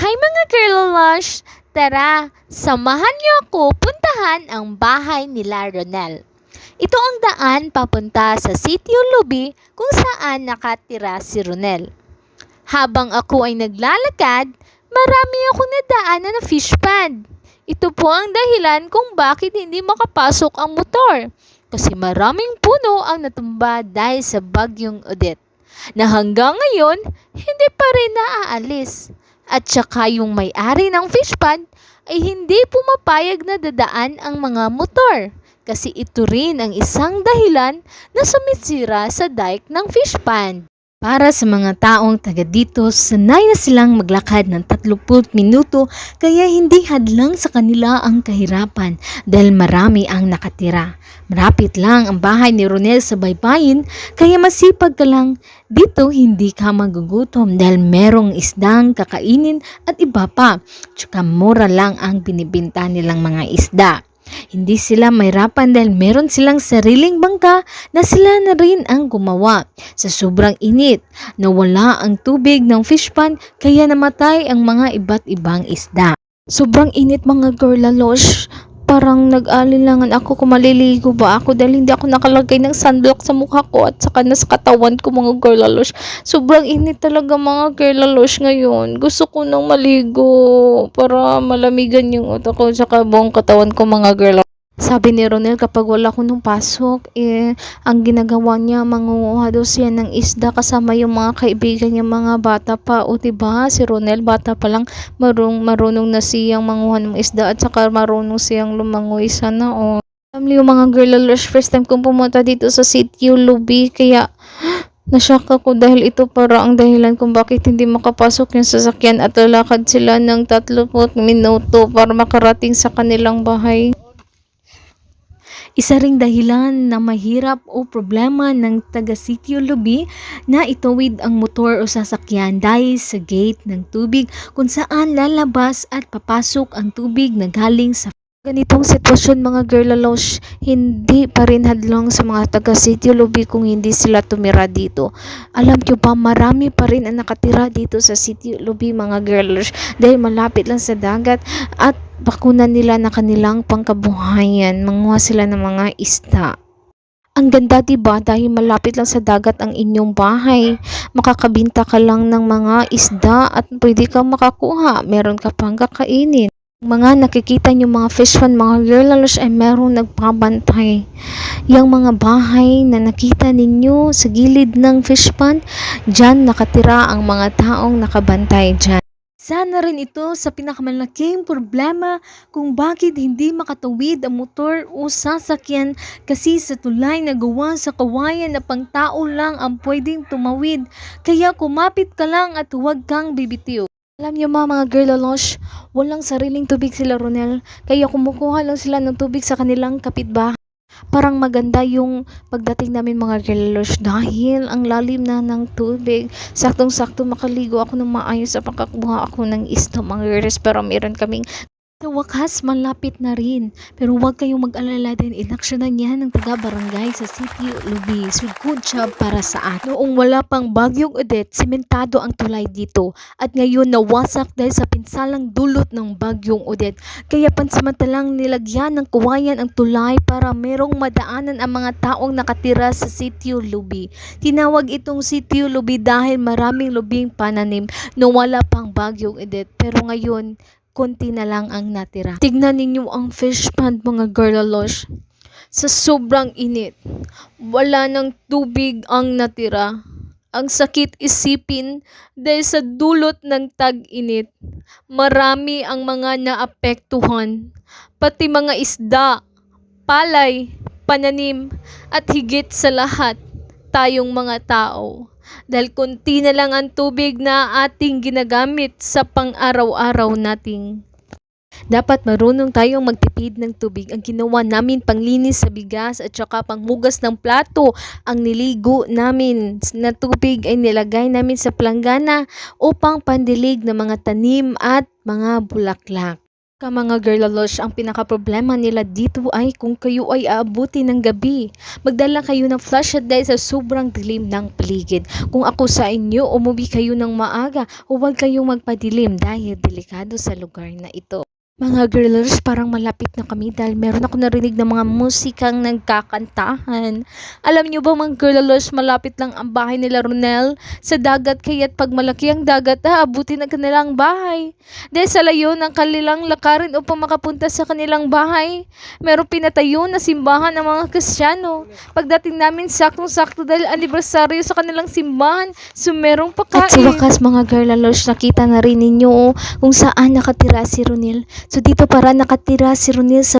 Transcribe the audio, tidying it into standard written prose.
Hi mga girl-lush! Tara, samahan niyo ako puntahan ang bahay nila Ronel. Ito ang daan papunta sa Sitio Lubi kung saan nakatira si Ronel. Habang ako ay naglalakad, marami akong nadaanan na fish pond. Ito po ang dahilan kung bakit hindi makapasok ang motor. Kasi maraming puno ang natumba dahil sa bagyong Odette na hanggang ngayon hindi pa rin naaalis. At saka yung may-ari ng fish pond ay hindi pumapayag na dadaan ang mga motor. Kasi ito rin ang isang dahilan na sumisira sa dike ng fish pond. Para sa mga taong taga dito, sanay na silang maglakad ng 30 minuto kaya hindi hadlang sa kanila ang kahirapan dahil marami ang nakatira. Marapit lang ang bahay ni Ronel sa baybayin kaya masipag ka lang. Dito hindi ka magugutom dahil merong isdang kakainin at iba pa. Tsaka mura lang ang binibenta nilang mga isda. Hindi sila mahirapan dahil meron silang sariling bangka na sila na rin ang gumawa. Sa sobrang init, nawala ang tubig ng fish pond kaya namatay ang mga iba't ibang isda. Sobrang init mga girl-lalosh. Parang nag-alinlangan ako kung maliligo ba ako dahil hindi ako nakalagay ng sunblock sa mukha ko at saka sa katawan ko mga girl-lalosh. Sobrang init talaga mga girl-lalosh ngayon. Gusto ko nang maligo para malamigan yung utak ko at saka buong katawan ko mga girl. Sabi ni Ronel kapag wala ko nung pasok, ang ginagawa niya, mangunguha daw siya ng isda kasama yung mga kaibigan niya mga bata pa. O diba, si Ronel bata pa lang, marunong na siyang manguha ng isda at saka marunong siyang lumangoy sana. O. Alam niyo mga girl-lalosh, first time kong pumunta dito sa Sitio Lubi, kaya nashock ako dahil ito para ang dahilan kung bakit hindi makapasok yung sasakyan at lalakad sila ng 30 minuto para makarating sa kanilang bahay. Isa ring dahilan na mahirap o problema ng taga Sitio Lubi na itawid ang motor o sasakyan dahil sa gate ng tubig kung saan lalabas at papasok ang tubig na galing sa ganitong sitwasyon mga girl-lalosh, hindi pa rin hadlang sa mga taga Sitio Lubi kung hindi sila tumira dito. Alam nyo ba, marami pa rin ang nakatira dito sa Sitio Lubi mga girl-lalosh dahil malapit lang sa dagat at bakunan nila na kanilang pangkabuhayan. Manguha sila ng mga isda. Ang ganda diba dahil malapit lang sa dagat ang inyong bahay. Makakabinta ka lang ng mga isda at pwede kang makakuha. Meron ka pang kakainin. Mga nakikita nyo mga fish pond mga girl-lalosh ay merong nagpabantay. Yung mga bahay na nakita ninyo sa gilid ng fish pond, dyan nakatira ang mga taong nakabantay dyan. Sana rin ito sa pinakamalaking problema kung bakit hindi makatawid ang motor o sasakyan kasi sa tulay na gawa sa kawayan na pangtao lang ang pwedeng tumawid. Kaya kumapit ka lang at huwag kang bibitiw. Alam niyo mga girl-lalosh, walang sariling tubig sila Ronel, kaya kumukuha lang sila ng tubig sa kanilang kapitbahay. Parang maganda yung pagdating namin mga girl-lalosh dahil ang lalim na ng tubig. Saktong-sakto makaligo ako ng maayos sa pagkakuha ako ng isda mga girls, pero meron kaming sa wakas, malapit na rin. Pero huwag kayong mag-alala din. Inaksyonan niya ng taga-barangay sa Sitio Lubi. So good job para sa atin. Noong wala pang bagyong Odette, simentado ang tulay dito. At ngayon nawasak dahil sa pinsalang dulot ng bagyong Odette. Kaya pansamantalang nilagyan ng kawayan ang tulay para merong madaanan ang mga taong nakatira sa Sitio Lubi. Tinawag itong Sitio Lubi dahil maraming lubing pananim noong wala pang bagyong Odette. Pero ngayon, konti na lang ang natira. Tignan ninyo ang fish pond mga girl-lalosh. Sa sobrang init, wala ng tubig ang natira. Ang sakit isipin dahil sa dulot ng tag-init. Marami ang mga naapektuhan. Pati mga isda, palay, pananim, at higit sa lahat, tayong mga tao. Dahil konti na lang ang tubig na ating ginagamit sa pang-araw-araw nating. Dapat marunong tayong magtipid ng tubig. Ang ginawa namin panglinis sa bigas at saka panghugas ng plato. Ang niligo namin na tubig ay nilagay namin sa planggana upang pandilig ng mga tanim at mga bulaklak. Mga girlalosh, ang pinaka-problema nila dito ay kung kayo ay aabuti ng gabi. Magdala kayo ng flashlight dahil sa sobrang dilim ng paligid. Kung ako sa inyo, umuwi kayo ng maaga o huwag kayong magpadilim dahil delikado sa lugar na ito. Mga girlers, parang malapit na kami dahil meron ako narinig ng mga musikang nagkakantahan. Alam niyo ba mga girlers, malapit lang ang bahay nila Ronel sa dagat, kaya't pag malaki ang dagat, aabutin ang kanilang bahay. Dahil sa layo ng kanilang lakarin upang makapunta sa kanilang bahay, merong pinatayo na simbahan ng mga Kristiyano. Pagdating namin, saktong-sakto dahil anibersaryo sa kanilang simbahan, so merong pagkain. At sa wakas mga girlers, nakita na rin ninyo kung saan nakatira si Ronel. So dito para nakatira si Ronel sa